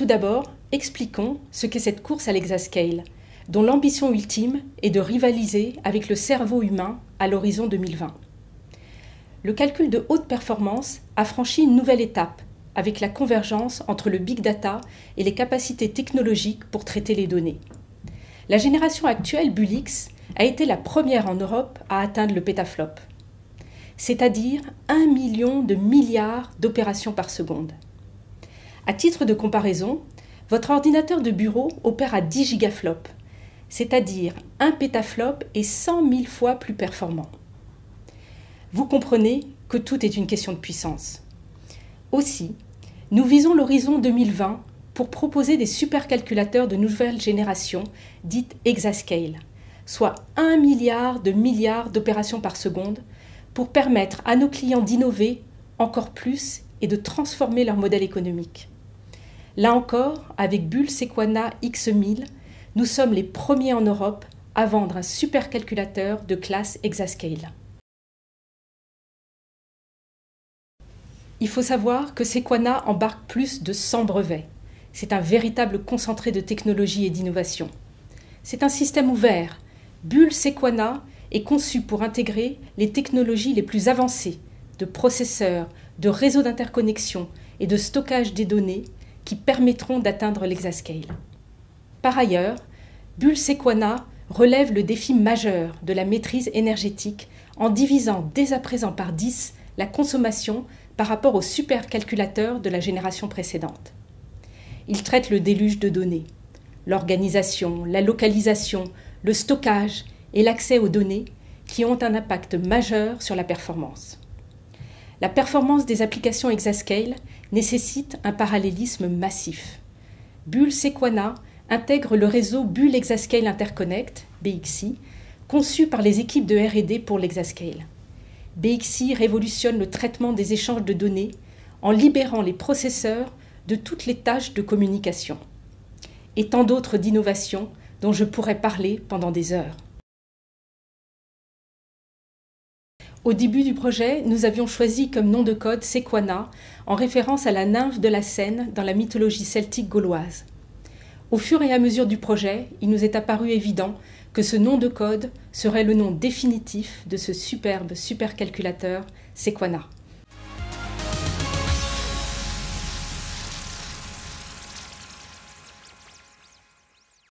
tout d'abord, expliquons ce qu'est cette course à l'exascale, dont l'ambition ultime est de rivaliser avec le cerveau humain à l'horizon 2020. Le calcul de haute performance a franchi une nouvelle étape avec la convergence entre le big data et les capacités technologiques pour traiter les données. La génération actuelle BullX a été la première en Europe à atteindre le pétaflop, c'est-à-dire 1 million de milliards d'opérations par seconde. À titre de comparaison, votre ordinateur de bureau opère à 10 gigaflops, c'est-à-dire un pétaflop est 100 000 fois plus performant. Vous comprenez que tout est une question de puissance. Aussi, nous visons l'horizon 2020 pour proposer des supercalculateurs de nouvelle génération, dites exascale, soit 1 milliard de milliards d'opérations par seconde, pour permettre à nos clients d'innover encore plus et de transformer leur modèle économique. Là encore, avec Bull Sequana X1000, nous sommes les premiers en Europe à vendre un supercalculateur de classe exascale. Il faut savoir que Sequana embarque plus de 100 brevets. C'est un véritable concentré de technologie et d'innovation. C'est un système ouvert. Bull Sequana est conçu pour intégrer les technologies les plus avancées de processeurs, de réseaux d'interconnexion et de stockage des données qui permettront d'atteindre l'exascale. Par ailleurs, Bull Sequana relève le défi majeur de la maîtrise énergétique en divisant dès à présent par 10 la consommation par rapport aux supercalculateurs de la génération précédente. Il traite le déluge de données, l'organisation, la localisation, le stockage et l'accès aux données qui ont un impact majeur sur la performance. La performance des applications exascale nécessite un parallélisme massif. Bull Sequana intègre le réseau Bull Exascale Interconnect, BXI, conçu par les équipes de R&D pour l'exascale. BXI révolutionne le traitement des échanges de données en libérant les processeurs de toutes les tâches de communication. Et tant d'autres d'innovations dont je pourrais parler pendant des heures. Au début du projet, nous avions choisi comme nom de code Sequana, en référence à la nymphe de la Seine dans la mythologie celtique gauloise. Au fur et à mesure du projet, il nous est apparu évident que ce nom de code serait le nom définitif de ce superbe supercalculateur Sequana.